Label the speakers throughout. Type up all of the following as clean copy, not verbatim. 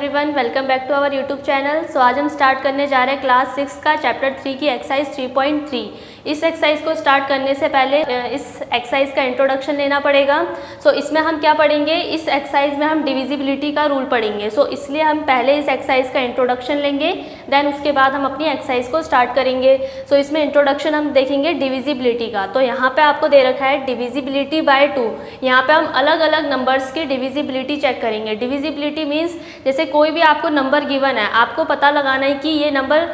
Speaker 1: Everyone, welcome back to our YouTube channel. So आज हम start करने जा रहे हैं क्लास 6 का चैप्टर 3 की एक्सरसाइज 3.3। इस एक्सरसाइज को स्टार्ट करने से पहले इस एक्सरसाइज का इंट्रोडक्शन लेना पड़ेगा। सो इसमें हम क्या पढ़ेंगे, इस एक्सरसाइज में हम डिविजिबिलिटी का रूल पढ़ेंगे। सो इसलिए हम पहले इस एक्सरसाइज का इंट्रोडक्शन लेंगे, देन उसके बाद हम अपनी एक्सरसाइज को स्टार्ट करेंगे। सो इसमें इंट्रोडक्शन हम देखेंगे डिविजिबिलिटी का। तो यहाँ पे आपको दे रखा है डिविजिबिलिटी बाय 2। यहाँ पे हम अलग अलग नंबर्स की डिविजिबिलिटी चेक करेंगे। डिविजिबिलिटी मीन्स जैसे कोई भी आपको नंबर गिवन है, आपको पता लगाना है कि ये नंबर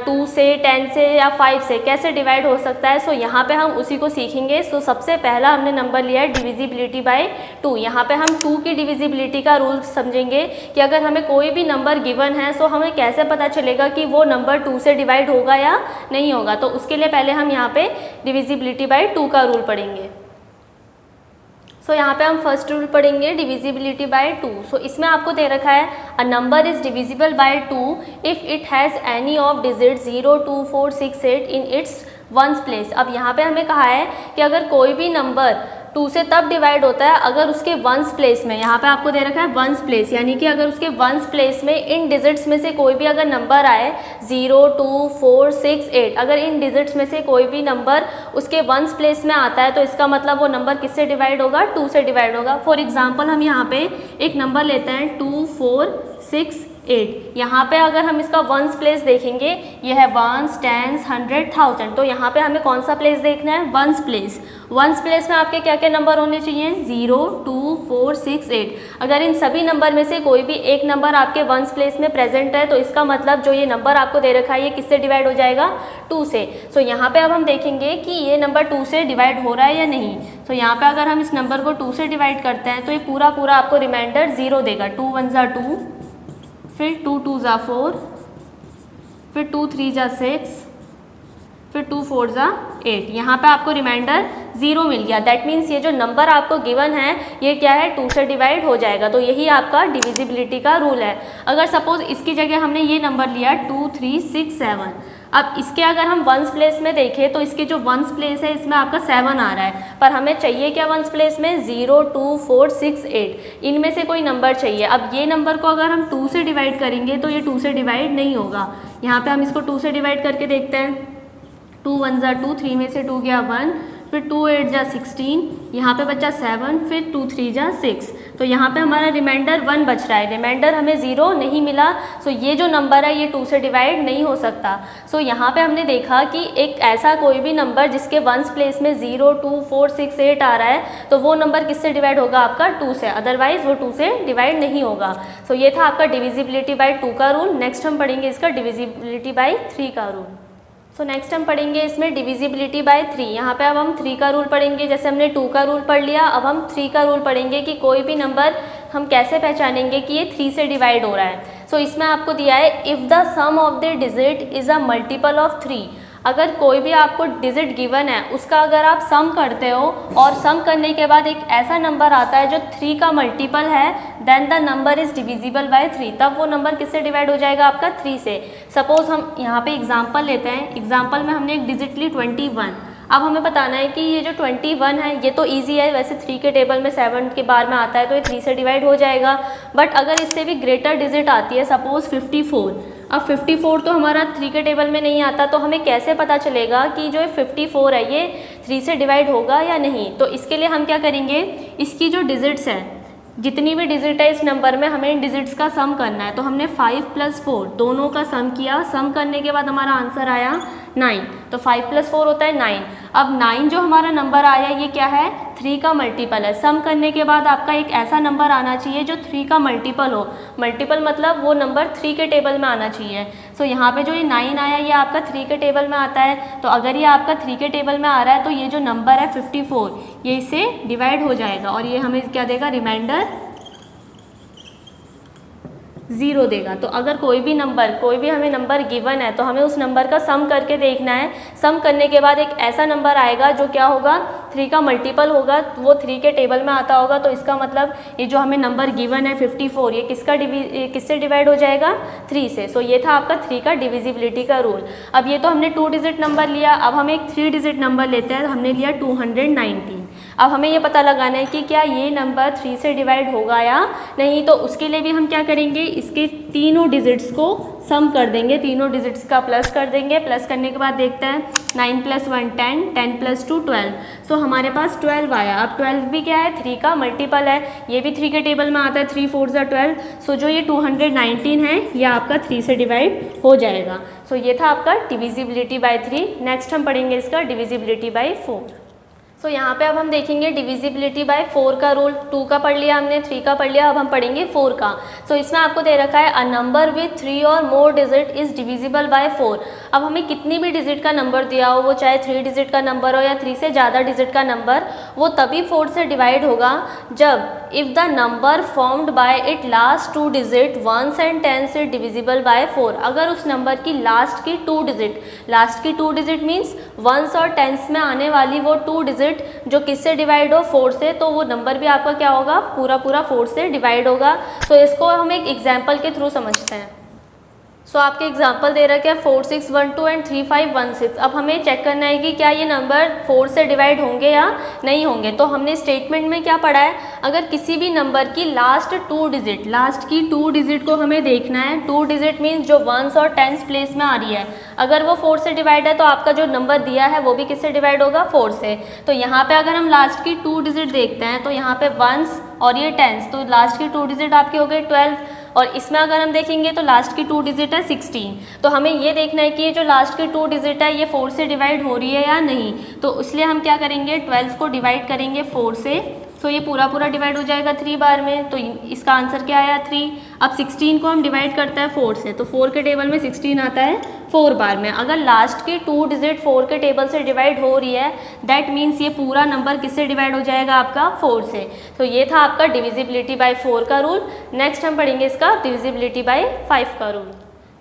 Speaker 1: 2 से 10 से या 5 से कैसे डिवाइड हो सकता है। सो यहाँ पे हम उसी को सीखेंगे। सो सबसे पहला हमने नंबर लिया है डिविजिबिलिटी बाय 2। यहाँ पे हम 2 की डिविजिबिलिटी का रूल समझेंगे कि अगर हमें कोई भी नंबर गिवन है सो हमें कैसे पता चलेगा कि वो नंबर 2 से डिवाइड होगा या नहीं होगा। तो उसके लिए पहले हम यहाँ पे डिविजिबिलिटी बाय 2 का रूल पढ़ेंगे। सो यहाँ पे हम फर्स्ट रूल पढ़ेंगे डिविजिबिलिटी बाय 2। सो इसमें आपको दे रखा है अ number is divisible bye 2 if it has any of digit 0, 2, 4, 6, 8 in its ones place. अब यहाँ पे हमें कहा है कि अगर कोई भी नंबर 2 से तब डिवाइड होता है अगर उसके वंस प्लेस में, यहाँ पे आपको दे रखा है वंस प्लेस, यानी कि अगर उसके वंस प्लेस में इन डिजिट्स में से कोई भी अगर नंबर आए 0, 2, 4, 6, 8, अगर इन डिजिट्स में से कोई भी नंबर उसके वंस प्लेस में आता है तो इसका मतलब वो नंबर किससे डिवाइड होगा, 2 से डिवाइड होगा। फॉर एग्जाम्पल हम यहाँ पे एक नंबर लेते हैं 2, 4, 6, 8। यहाँ पे अगर हम इसका वंस प्लेस देखेंगे, ये है वंस, टेंस, 100, 1000। तो यहाँ पे हमें कौन सा प्लेस देखना है, वंस प्लेस। वंस प्लेस में आपके क्या क्या नंबर होने चाहिए, 0, 2, 4, 6, 8। अगर इन सभी नंबर में से कोई भी एक नंबर आपके वंस प्लेस में प्रेजेंट है तो इसका मतलब जो ये नंबर आपको दे रखा है ये किससे डिवाइड हो जाएगा, 2 से। सो यहाँ पे अब हम देखेंगे कि ये नंबर 2 से डिवाइड हो रहा है या नहीं। तो यहाँ पे अगर हम इस नंबर को 2 से डिवाइड करते हैं तो ये पूरा आपको रिमाइंडर 0 देगा। 2 1 ज़ा 2, फिर 2 2 ज़ा 4, फिर 2 3 ज़ा 6, फिर 2 4 ज़ा 8। यहाँ पे आपको रिमाइंडर 0 मिल गया। दैट मीन्स ये जो नंबर आपको गिवन है ये क्या है, 2 से डिवाइड हो जाएगा। तो यही आपका डिविजिबिलिटी का रूल है। अगर सपोज इसकी जगह हमने ये नंबर लिया 2 3 6 7, अब इसके अगर हम वंस प्लेस में देखें तो इसके जो वंस प्लेस है इसमें आपका 7 आ रहा है, पर हमें चाहिए क्या वंस प्लेस में, 0, 2, 4, 6, 8। इनमें से कोई नंबर चाहिए। अब ये नंबर को अगर हम 2 से डिवाइड करेंगे तो ये 2 से डिवाइड नहीं होगा। यहाँ पे हम इसको 2 से डिवाइड करके देखते हैं। 2 1 ज़ा 2, 3 में से 2 गया 1, फिर 2 8 ज़ा 16, यहाँ पे बचा 7, फिर 2 3 ज़ा 6। तो यहाँ पे हमारा रिमाइंडर 1 बच रहा है, रिमाइंडर हमें 0 नहीं मिला। सो ये जो नंबर है ये 2 से डिवाइड नहीं हो सकता। सो यहाँ पे हमने देखा कि एक ऐसा कोई भी नंबर जिसके वंस प्लेस में 0, 2, 4, 6, 8 आ रहा है तो वो नंबर किससे डिवाइड होगा, आपका 2 से, अदरवाइज वो 2 से डिवाइड नहीं होगा। सो ये था आपका डिविजिबिलिटी बाय 2 का रूल। नेक्स्ट हम पढ़ेंगे इसका डिविजिबिलिटी बाय 3 का रूल। सो नेक्स्ट हम पढ़ेंगे इसमें डिविजिबिलिटी बाय 3। यहाँ पे अब हम 3 का रूल पढ़ेंगे। जैसे हमने 2 का रूल पढ़ लिया, अब हम 3 का रूल पढ़ेंगे कि कोई भी नंबर हम कैसे पहचानेंगे कि ये 3 से डिवाइड हो रहा है। सो इसमें आपको दिया है if the sum of the digit is a multiple of 3। अगर कोई भी आपको डिजिट गिवन है उसका अगर आप सम करते हो और सम करने के बाद एक ऐसा नंबर आता है जो 3 का मल्टीपल है, then the number is divisible by 3। तब वो नंबर किससे डिवाइड हो जाएगा, आपका 3 से। सपोज हम यहाँ पे एग्जांपल लेते हैं। एग्जांपल में हमने एक डिजिट ली 21। अब हमें बताना है कि ये जो 21 है ये तो इजी है, वैसे 3 के टेबल में 7 के बार में आता है तो ये 3 से डिवाइड हो जाएगा। बट अगर इससे भी ग्रेटर डिजिट आती है, सपोज 54। अब 54 तो हमारा 3 के टेबल में नहीं आता, तो हमें कैसे पता चलेगा कि जो 54 है ये 3 से डिवाइड होगा या नहीं। तो इसके लिए हम क्या करेंगे, इसकी जो डिजिट्स है, जितनी भी डिजिट है इस नंबर में, हमें इन डिजिट्स का सम करना है। तो हमने 5 + 4 दोनों का सम किया। सम करने के बाद हमारा आंसर आया 9। तो 5 + 4 होता है 9। अब 9 जो हमारा नंबर आया ये क्या है, 3 का मल्टीपल है। सम करने के बाद आपका एक ऐसा नंबर आना चाहिए जो 3 का मल्टीपल हो। मल्टीपल मतलब वो नंबर 3 के टेबल में आना चाहिए। सो यहाँ पे जो ये 9 आया ये आपका 3 के टेबल में आता है। तो अगर ये आपका 3 के टेबल में आ रहा है तो ये जो नंबर है 54 ये इससे डिवाइड हो जाएगा और ये हमें क्या देगा, रिमाइंडर 0 देगा। तो अगर कोई भी हमें नंबर गिवन है तो हमें उस नंबर का सम करके देखना है। सम करने के बाद एक ऐसा नंबर आएगा जो क्या होगा, 3 का मल्टीपल होगा, वो 3 के टेबल में आता होगा। तो इसका मतलब ये जो हमें नंबर गिवन है 54 ये किससे डिवाइड हो जाएगा, 3 से। सो ये था आपका 3 का डिविजिबिलिटी का रूल। अब ये तो हमने 2 डिजिट नंबर लिया, अब हम एक 3 डिजिट नंबर लेते हैं। हमने लिया 219। अब हमें ये पता लगाना है कि क्या ये नंबर 3 से डिवाइड होगा या नहीं। तो उसके लिए भी हम क्या करेंगे, इसके तीनों डिजिट्स को सम कर देंगे, तीनों डिजिट्स का प्लस कर देंगे। प्लस करने के बाद देखते हैं 9 + 1 10, 10 + 2 12। सो हमारे पास 12 आया। अब 12 भी क्या है, 3 का मल्टीपल है, ये भी 3 के टेबल में आता है, 3 4 = 12। सो जो ये 219 है ये आपका 3 से डिवाइड हो जाएगा। सो ये था आपका डिविजिबिलिटी बाय 3। नेक्स्ट हम पढ़ेंगे इसका डिविजिबिलिटी बाय 4। सो यहाँ पे अब हम देखेंगे डिविजिबिलिटी बाय 4 का रूल। 2 का पढ़ लिया हमने, 3 का पढ़ लिया, अब हम पढ़ेंगे 4 का। सो इसमें आपको दे रखा है अ नंबर विथ 3 और more digit is divisible bye 4। अब हमें कितनी भी डिजिट का नंबर दिया हो, वो चाहे 3 डिजिट का नंबर हो या 3 से ज़्यादा डिजिट का नंबर, वो तभी 4 से डिवाइड होगा जब if the number formed bye it last 2 digit 1s and 10s is divisible bye 4। अगर उस नंबर की लास्ट की 2 डिजिट मीन्स 1s और 10s में आने वाली वो 2 डिजिट जो किससे डिवाइड हो, 4 से, तो वो नंबर भी आपका क्या होगा, पूरा 4 से डिवाइड होगा। तो इसको हम एक एग्जाम्पल के थ्रू समझते हैं। सो आपके एग्जाम्पल दे रखा है 4 6 1 2 एंड 3 5 1 6। अब हमें चेक करना है कि क्या ये नंबर 4 से डिवाइड होंगे या नहीं होंगे। तो हमने स्टेटमेंट में क्या पढ़ा है, अगर किसी भी नंबर की लास्ट की 2 डिजिट को हमें देखना है। 2 डिजिट मीन्स जो 1s और 10s प्लेस में आ रही है, अगर वो 4 से डिवाइड है तो आपका जो नंबर दिया है वो भी किससे डिवाइड होगा, 4 से। तो यहाँ पे अगर हम लास्ट की 2 डिजिट देखते हैं तो यहाँ पे 1s और ये 10s, तो लास्ट की 2 डिजिट आपकी हो गई 12। और इसमें अगर हम देखेंगे तो लास्ट की 2 डिजिट है 16। तो हमें ये देखना है कि ये जो लास्ट की 2 डिजिट है ये 4 से डिवाइड हो रही है या नहीं। तो इसलिए हम क्या करेंगे, 12 को डिवाइड करेंगे 4 से। तो ये पूरा डिवाइड हो जाएगा 3 बार में। तो इसका आंसर क्या आया, 3। अब 16 को हम डिवाइड करते हैं 4 से, तो 4 के टेबल में 16 आता है 4 बार में। अगर लास्ट की 2 डिजिट 4 के टेबल से डिवाइड हो रही है, दैट मीन्स ये पूरा नंबर किससे डिवाइड हो जाएगा, आपका 4 से। तो ये था आपका डिविजिबिलिटी बाय 4 का रूल। नेक्स्ट हम पढ़ेंगे इसका डिविजिबिलिटी बाय 5 का रूल।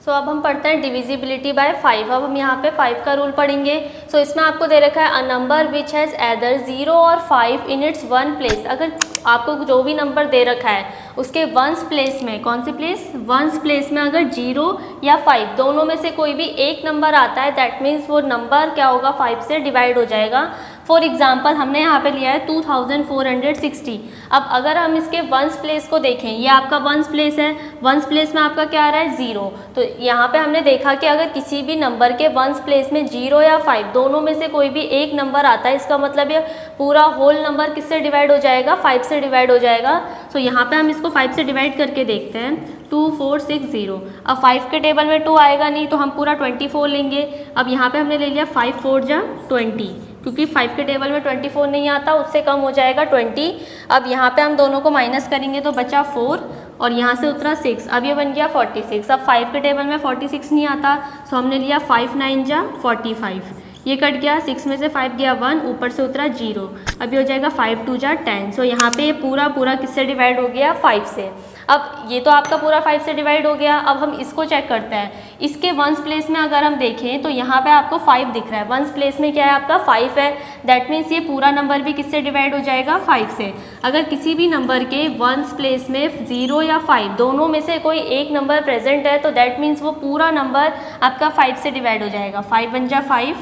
Speaker 1: सो अब हम पढ़ते हैं डिविजिबिलिटी बाय 5। अब हम यहाँ पे 5 का रूल पढ़ेंगे। सो इसमें आपको दे रखा है a number which has either 0 और 5 इन इट्स 1 प्लेस। अगर आपको जो भी नंबर दे रखा है उसके 1s प्लेस में, कौन सी प्लेस, 1s प्लेस में अगर 0 या 5 दोनों में से कोई भी एक नंबर आता है, दैट मीन्स वो नंबर क्या होगा, 5 से डिवाइड हो जाएगा। फॉर एग्जाम्पल हमने यहाँ पे लिया है 2460। अब अगर हम इसके 1s प्लेस को देखें, ये आपका 1s प्लेस है, 1s प्लेस में आपका क्या आ रहा है, 0। तो यहाँ पे हमने देखा कि अगर किसी भी नंबर के 1s प्लेस में 0 या 5 दोनों में से कोई भी एक नंबर आता है, इसका मतलब ये पूरा होल नंबर किससे डिवाइड हो जाएगा, 5 से डिवाइड हो जाएगा। सो यहाँ पे हम इसको 5 से डिवाइड करके देखते हैं, 2460। अब 5 के टेबल में 2 आएगा नहीं, तो हम पूरा 24 लेंगे। अब यहाँ पे हमने ले लिया 5 4 जा 20, क्योंकि 5 के टेबल में 24 नहीं आता, उससे कम हो जाएगा 20। अब यहाँ पे हम दोनों को माइनस करेंगे तो बचा 4 और यहाँ से उतरा 6। अब ये बन गया 46। अब 5 के टेबल में 46 नहीं आता, सो हमने लिया 5 9 जा 45। ये कट गया, 6 में से 5 गया 1, ऊपर से उतरा 0। अब ये हो जाएगा 5 2 जा 10। सो यहाँ पे ये पूरा किससे डिवाइड हो गया, 5 से। अब ये तो आपका पूरा 5 से डिवाइड हो गया। अब हम इसको चेक करते हैं, इसके 1s प्लेस में अगर हम देखें तो यहाँ पे आपको 5 दिख रहा है, 1s प्लेस में क्या है आपका 5 है, दैट मीन्स ये पूरा नंबर भी किससे डिवाइड हो जाएगा, 5 से। अगर किसी भी नंबर के 1s प्लेस में 0 या 5 दोनों में से कोई एक नंबर प्रेजेंट है, तो दैट मीन्स वो पूरा नंबर आपका 5 से डिवाइड हो जाएगा। 5 1 जा 5।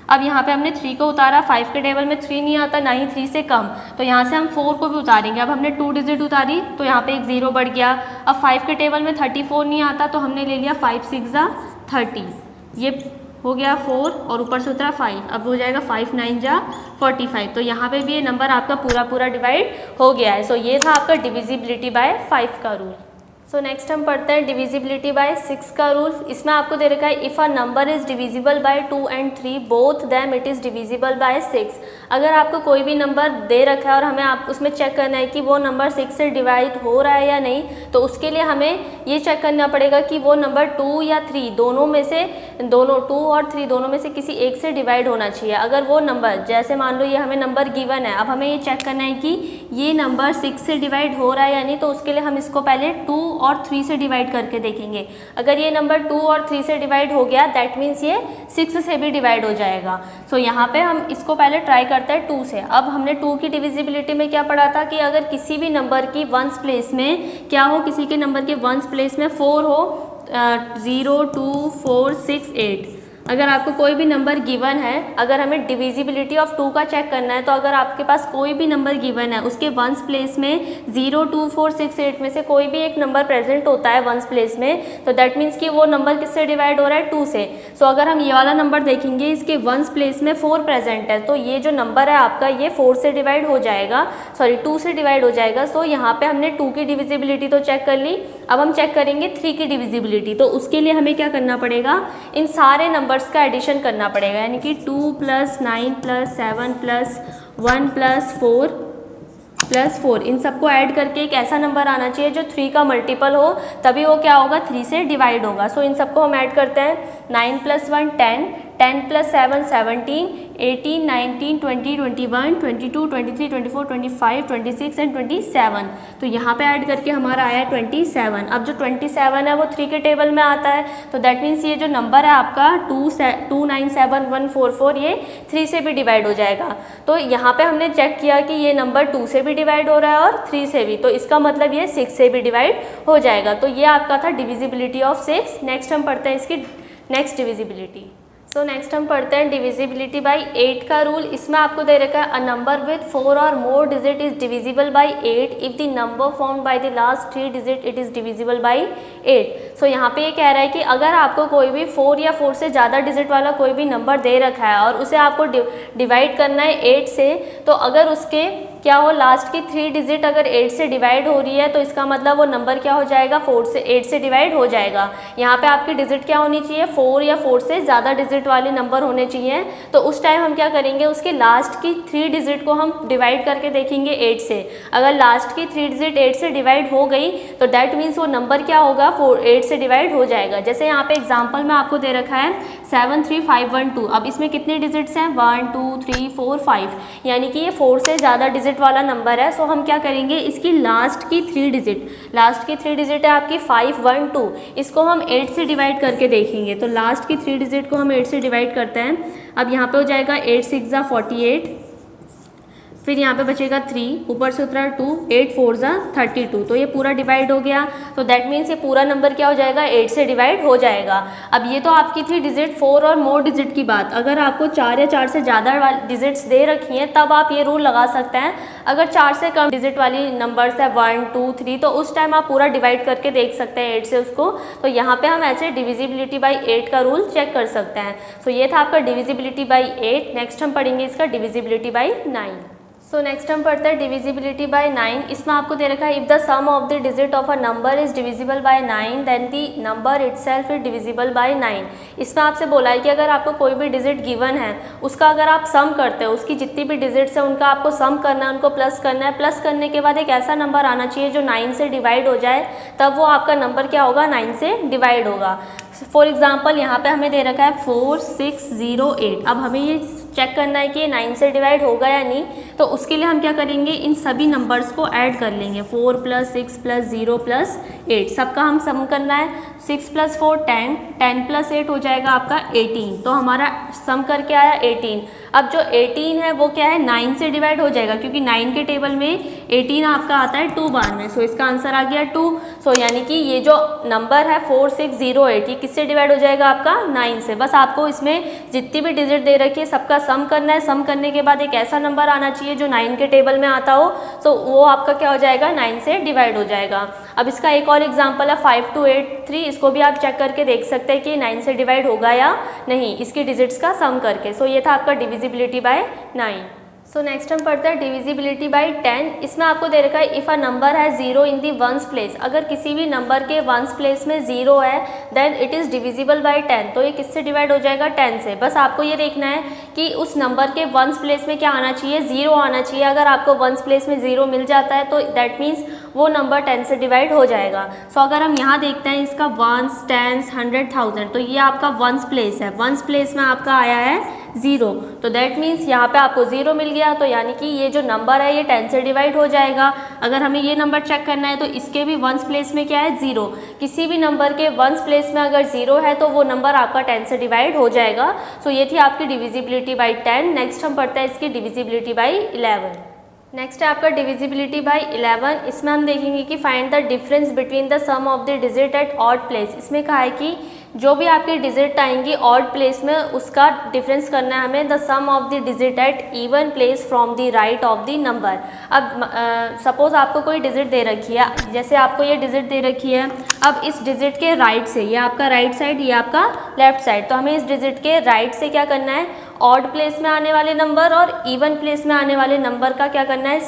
Speaker 1: अब यहाँ पे हमने 3 को उतारा, 5 के टेबल में 3 नहीं आता, ना ही 3 से कम, तो यहाँ से हम 4 को भी उतारेंगे। अब हमने 2 डिजिट उतारी तो यहाँ पे एक 0 बढ़ गया। अब 5 के टेबल में 34 नहीं आता, तो हमने ले लिया 5 6 जा 30। ये हो गया 4 और ऊपर से उतरा 5। अब हो जाएगा 5 9 जा 45। तो यहाँ पे भी ये नंबर आपका पूरा डिवाइड हो गया है। सो ये था आपका डिविजिबिलिटी बाय 5 का रूल। सो नेक्स्ट हम पढ़ते हैं डिविजिबिलिटी बाय 6 का रूल। इसमें आपको दे रखा है if a number is divisible bye 2 and 3 both them it is divisible bye 6। अगर आपको कोई भी नंबर दे रखा है और हमें आप उसमें चेक करना है कि वो नंबर 6 से डिवाइड हो रहा है या नहीं, तो उसके लिए हमें ये चेक करना पड़ेगा कि वो नंबर 2 या 3 दोनों में से 2 और 3 दोनों में से किसी एक से डिवाइड होना चाहिए। अगर वो नंबर, जैसे मान लो ये हमें नंबर गिवन है, अब हमें ये चेक करना है कि ये नंबर 6 से डिवाइड हो रहा है या नहीं, तो उसके लिए हम इसको पहले 2 और 3 से डिवाइड करके देखेंगे। अगर ये नंबर 2 और 3 से डिवाइड हो गया, दैट मीन्स ये 6 से भी डिवाइड हो जाएगा। सो यहाँ पे हम इसको पहले ट्राई करते हैं 2 से। अब हमने 2 की डिविजिबिलिटी में क्या पढ़ा था कि अगर किसी भी नंबर की 1s प्लेस में क्या हो, किसी के नंबर के 1s प्लेस में 4 हो, 0 2 4 6 8। अगर आपको कोई भी नंबर गिवन है, अगर हमें डिविजिबिलिटी ऑफ 2 का चेक करना है, तो अगर आपके पास कोई भी नंबर गिवन है, उसके वंस प्लेस में 0, 2, 4, 6, 8 में से कोई भी एक नंबर प्रेजेंट होता है वंस प्लेस में, तो दैट मीन्स कि वो नंबर किससे डिवाइड हो रहा है, 2 से। सो अगर हम ये वाला नंबर देखेंगे, इसके वंस प्लेस में 4 प्रेजेंट है, तो ये जो नंबर है आपका ये 4 से डिवाइड हो जाएगा, सॉरी 2 से डिवाइड हो जाएगा। सो यहाँ पे हमने 2 की डिविजिबिलिटी तो चेक कर ली, अब हम चेक करेंगे 3 की डिविजिबिलिटी। तो उसके लिए हमें क्या करना पड़ेगा, इन सारे नंबर्स का एडिशन करना पड़ेगा, यानी कि 2 + 9 + 7 + 1 + 4 इन सबको ऐड करके एक ऐसा नंबर आना चाहिए जो 3 का मल्टीपल हो, तभी वो क्या होगा, 3 से डिवाइड होगा। सो इन सबको हम ऐड करते हैं, 9 + 1 10, 10 + 7 17, 18, 19, 20, 21, 22, 23, 24, 25, 26 एंड 27। तो यहाँ पे ऐड करके हमारा आया है 27। अब जो 27 है वो 3 के टेबल में आता है, तो दैट मीन्स ये जो नंबर है आपका 297144 ये 3 से भी डिवाइड हो जाएगा। तो यहाँ पे हमने चेक किया कि ये नंबर 2 से भी डिवाइड हो रहा है और 3 से भी, तो इसका मतलब ये 6 से भी डिवाइड हो जाएगा। तो ये आपका था डिविजिबिलिटी ऑफ 6। नेक्स्ट हम पढ़ते हैं इसकी नेक्स्ट डिविजिबिलिटी। सो नेक्स्ट हम पढ़ते हैं डिविजिबिलिटी बाई 8 का रूल। इसमें आपको दे रखा है, अ नंबर विथ 4 और more digit is divisible by 8 if the number formed by the last 3 digit it is divisible by 8। So यहाँ पे ये कह रहा है कि अगर आपको कोई भी 4 या 4 से ज़्यादा डिजिट वाला कोई भी नंबर दे रखा है और उसे आपको डिवाइड करना है 8 से, तो अगर उसके क्या हो, लास्ट की 3 डिजिट अगर 8 से डिवाइड हो रही है, तो इसका मतलब वो नंबर क्या हो जाएगा, 8 से डिवाइड हो जाएगा। यहाँ पे आपकी डिजिट क्या होनी चाहिए, 4 या 4 से ज़्यादा डिजिट वाले नंबर होने चाहिए। तो उस टाइम हम क्या करेंगे, उसके लास्ट की 3 डिजिट को हम डिवाइड करके देखेंगे 8 से। अगर लास्ट की 3 डिजिट 8 से डिवाइड हो गई, तो दैट मीन्स वो नंबर क्या होगा, 8 से डिवाइड हो जाएगा। जैसे यहाँ पे एग्जाम्पल में आपको दे रखा है 73512। अब इसमें कितने डिजिट्स हैं, 1 2 3 4 5, यानी कि ये 4 से ज़्यादा डिजिट वाला नंबर है। सो हम क्या करेंगे, इसकी लास्ट की 3 डिजिट है आपकी 512, इसको हम 8 से डिवाइड करके देखेंगे। तो लास्ट की 3 डिजिट को हम 8 से डिवाइड करते हैं। अब यहाँ पे हो जाएगा 8 6 = 48, फिर यहाँ पे बचेगा 3, ऊपर से उतरा 2, 8 4 = 32। तो ये पूरा डिवाइड हो गया, तो दैट मीन्स ये पूरा नंबर क्या हो जाएगा, 8 से डिवाइड हो जाएगा। अब ये तो आपकी थी डिजिट 4 और मोर डिजिट की बात। अगर आपको 4 या 4 से ज़्यादा डिजिट्स दे रखी हैं, तब आप ये रूल लगा सकते हैं। अगर 4 से कम डिजिट वाली नंबर्स है 1 2 3, तो उस टाइम आप पूरा डिवाइड करके देख सकते हैं 8 से उसको। तो यहाँ पे हम ऐसे डिविजिबिलिटी बाई 8 का रूल चेक कर सकते हैं। सो ये था आपका डिविजिबिलिटी बाई 8। नेक्स्ट हम पढ़ेंगे इसका डिविजिबिलिटी बाई 9। सो नेक्स्ट हम पढ़ते हैं डिविजिबिलिटी बाय 9। इसमें आपको दे रखा है, if the sum of the digit of a number is divisible by 9 then the number itself is divisible by 9। इसमें आपसे बोला है कि अगर आपको कोई भी डिजिट गिवन है, उसका अगर आप सम करते हो, उसकी जितनी भी डिजिट्स हैं उनका आपको सम करना है, उनको प्लस करना है। प्लस करने के बाद एक ऐसा नंबर आना चाहिए जो 9 से डिवाइड हो जाए, तब वो आपका नंबर क्या होगा, 9 से डिवाइड होगा। फॉर एग्जाम्पल यहाँ पे हमें दे रखा है 4608। अब हमें ये चेक करना है कि 9 से डिवाइड होगा या नहीं। तो उसके लिए हम क्या करेंगे, इन सभी नंबर्स को ऐड कर लेंगे, 4 + 6 + 0 + 8, सबका हम सम करना है। 6 + 4 10, 10 + 8 हो जाएगा आपका 18। तो हमारा सम करके आया 18। अब जो 18 है वो क्या है, 9 से डिवाइड हो जाएगा, क्योंकि 9 के टेबल में 18 आपका आता है 2 बार में। सो इसका आंसर आ गया 2। सो यानी कि ये जो नंबर है 4608, ये किससे डिवाइड हो जाएगा आपका, 9 से। बस आपको इसमें जितनी भी डिजिट दे रखी है सबका सम करना है। सम करने के बाद एक ऐसा नंबर आना चाहिए जो 9 के टेबल में आता हो, तो वो आपका क्या हो जाएगा, 9 से डिवाइड हो जाएगा। अब इसका एक और एग्जांपल है 5283। इसको भी आप चेक करके देख सकते हैं कि 9 से डिवाइड होगा या नहीं, इसकी डिजिट्स का सम करके। सो ये था आपका डिविजिबिलिटी बाय 9। सो नेक्स्ट हम पढ़ते हैं डिविजिबिलिटी बाई 10। इसमें आपको दे रखा है, इफ़ अ नंबर है 0 इन दी वंस प्लेस। अगर किसी भी नंबर के वंस प्लेस में 0 है, then it is divisible by 10। तो ये किससे डिवाइड हो जाएगा, 10 से। बस आपको ये देखना है कि उस नंबर के वंस प्लेस में क्या आना चाहिए, 0 आना चाहिए। अगर आपको वंस प्लेस में 0 मिल जाता है तो दैट मीन्स वो नंबर 10 से डिवाइड हो जाएगा। सो अगर हम यहाँ देखते हैं इसका वंस, टेंस, 100, 1000, तो ये आपका वंस प्लेस है। वंस प्लेस में आपका आया है 0, तो दैट मीन्स यहाँ पे आपको 0 मिल गया, तो यानी कि ये जो नंबर है ये 10 से डिवाइड हो जाएगा। अगर हमें ये नंबर चेक करना है तो इसके भी वंस प्लेस में क्या है, 0। किसी भी नंबर के वंस प्लेस में अगर 0 है तो वो नंबर आपका 10 से डिवाइड हो जाएगा। सो ये थी आपकी डिविजिबिलिटी बाई 10। नेक्स्ट हम पढ़ते हैं इसकी डिविजिबिलिटी बाई 11। नेक्स्ट है आपका डिविजिबिलिटी बाई 11। इसमें हम देखेंगे कि find the difference between the sum of the digit at odd place. इसमें कहा है कि जो भी आपकी डिजिट आएंगी ऑड प्लेस में उसका डिफरेंस करना है हमें। The sum of the digit at even place from the right of the number. अब सपोज आपको कोई डिजिट दे रखी है, जैसे आपको ये डिजिट दे रखी है, अब इस डिजिट के राइट से, ये आपका राइट साइड, ये आपका लेफ्ट साइड, तो हमें इस डिजिट के राइट से क्या करना है, ऑड प्लेस में आने वाले नंबर और इवन प्लेस में आने वाले नंबर का क्या करना है,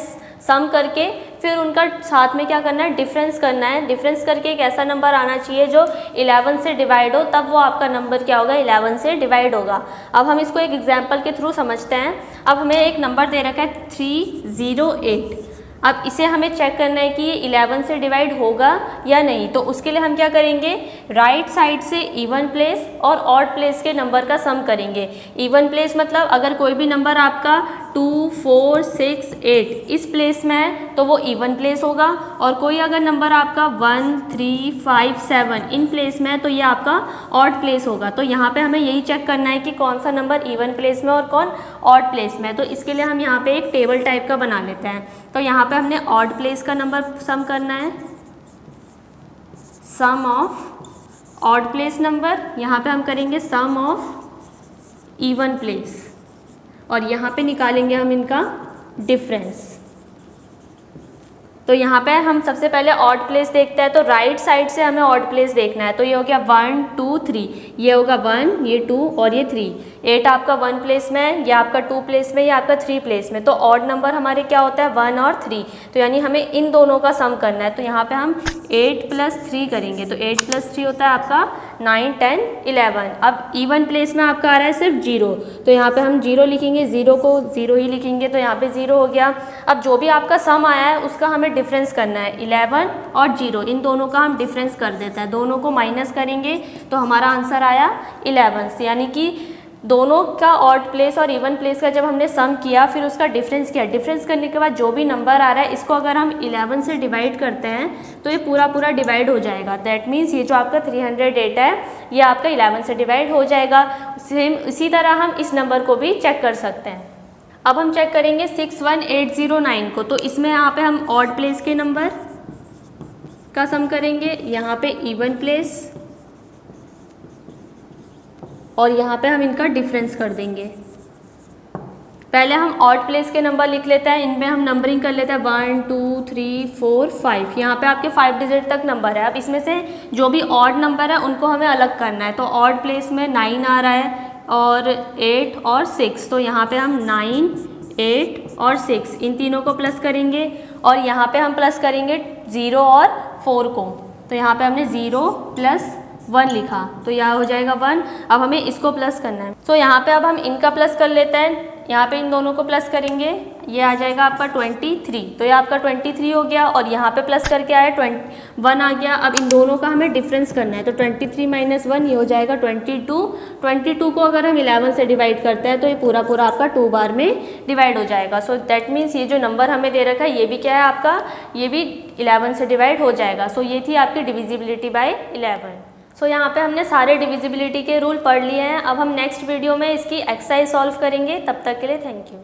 Speaker 1: सम करके फिर उनका साथ में क्या करना है, डिफरेंस करना है। डिफरेंस करके एक ऐसा नंबर आना चाहिए जो 11 से डिवाइड हो, तब वो आपका नंबर क्या होगा, 11 से डिवाइड होगा। अब हम इसको एक एग्जांपल के थ्रू समझते हैं। अब हमें एक नंबर दे रखा है 308। अब इसे हमें चेक करना है कि ये 11 से डिवाइड होगा या नहीं। तो उसके लिए हम क्या करेंगे, राइट साइड से इवन प्लेस और ऑड प्लेस के नंबर का सम करेंगे। इवन प्लेस मतलब अगर कोई भी नंबर आपका 2, 4, 6, 8 इस प्लेस में है तो वो इवन प्लेस होगा, और कोई अगर नंबर आपका 1, 3, 5, 7 इन प्लेस में है तो ये आपका ऑड प्लेस होगा। तो यहाँ पे हमें यही चेक करना है कि कौन सा नंबर इवन प्लेस में और कौन ऑड प्लेस में है। तो इसके लिए हम यहाँ पे एक टेबल टाइप का बना लेते हैं। तो यहाँ पे हमने ऑड प्लेस का नंबर सम करना है, सम ऑफ ऑड प्लेस नंबर, यहाँ पे हम करेंगे सम ऑफ इवन प्लेस, और यहाँ पे निकालेंगे हम इनका डिफरेंस। तो यहाँ पे हम सबसे पहले ऑड प्लेस देखते हैं, तो राइट साइड से हमें ऑड प्लेस देखना है। तो ये हो गया 1, 2, 3, ये होगा 1, ये 2 और ये 3। 8 आपका 1 प्लेस में है, ये आपका 2 प्लेस में, ये आपका 3 प्लेस में। तो ऑड नंबर हमारे क्या होता है, 1 और 3। तो यानी हमें इन दोनों का सम करना है। तो यहाँ पे हम 8 + 3 करेंगे, तो 8 + 3 होता है आपका 9, 10, 11। अब इवन प्लेस में आपका आ रहा है सिर्फ 0, तो यहाँ पे हम 0 लिखेंगे, 0 को 0 ही लिखेंगे, तो यहाँ पे 0 हो गया। अब जो भी आपका सम आया है उसका हमें डिफरेंस करना है। 11 और 0 इन दोनों का हम डिफरेंस कर देते हैं, दोनों को माइनस करेंगे तो हमारा आंसर आया 11। यानी कि दोनों का ऑड प्लेस और इवन प्लेस का जब हमने सम किया फिर उसका डिफरेंस किया, डिफरेंस करने के बाद जो भी नंबर आ रहा है इसको अगर हम 11 से डिवाइड करते हैं तो ये पूरा डिवाइड हो जाएगा। दैट मीन्स ये जो आपका 308 है ये आपका 11 से डिवाइड हो जाएगा। सेम इसी तरह हम इस नंबर को भी चेक कर सकते हैं। अब हम चेक करेंगे 61809 को, तो इसमें यहाँ पे हम ऑड प्लेस के नंबर का सम करेंगे, यहाँ पे इवन प्लेस, और यहाँ पे हम इनका डिफरेंस कर देंगे। पहले हम ऑड प्लेस के नंबर लिख लेते हैं, इनमें हम नंबरिंग कर लेते हैं 1, 2, 3, 4, 5। यहाँ पे आपके 5 डिजिट तक नंबर है। अब इसमें से जो भी ऑड नंबर है उनको हमें अलग करना है। तो ऑड प्लेस में 9 आ रहा है और 8 और 6, तो यहाँ पे हम 9, 8 और 6 इन तीनों को प्लस करेंगे, और यहाँ पे हम प्लस करेंगे 0 और 4 को। तो यहाँ पे हमने 0 + 1 लिखा, तो यह हो जाएगा 1। अब हमें इसको प्लस करना है, तो यहाँ पे अब हम इनका प्लस कर लेते हैं। यहाँ पे इन दोनों को प्लस करेंगे, ये आ जाएगा आपका 23, तो ये आपका 23 हो गया, और यहाँ पे प्लस करके आया 1 आ गया। अब इन दोनों का हमें डिफरेंस करना है, तो 23 - 1 ये हो जाएगा 22। 22 को अगर हम 11 से डिवाइड करते हैं तो ये पूरा आपका 2 बार में डिवाइड हो जाएगा। सो दैट मीन्स ये जो नंबर हमें दे रखा है ये भी क्या है आपका, ये भी 11 से डिवाइड हो जाएगा। सो ये थी आपकी डिविजिबिलिटी बाय 11। सो यहाँ पे हमने सारे डिविजिबिलिटी के रूल पढ़ लिए हैं। अब हम नेक्स्ट वीडियो में इसकी एक्सरसाइज सॉल्व करेंगे। तब तक के लिए थैंक यू।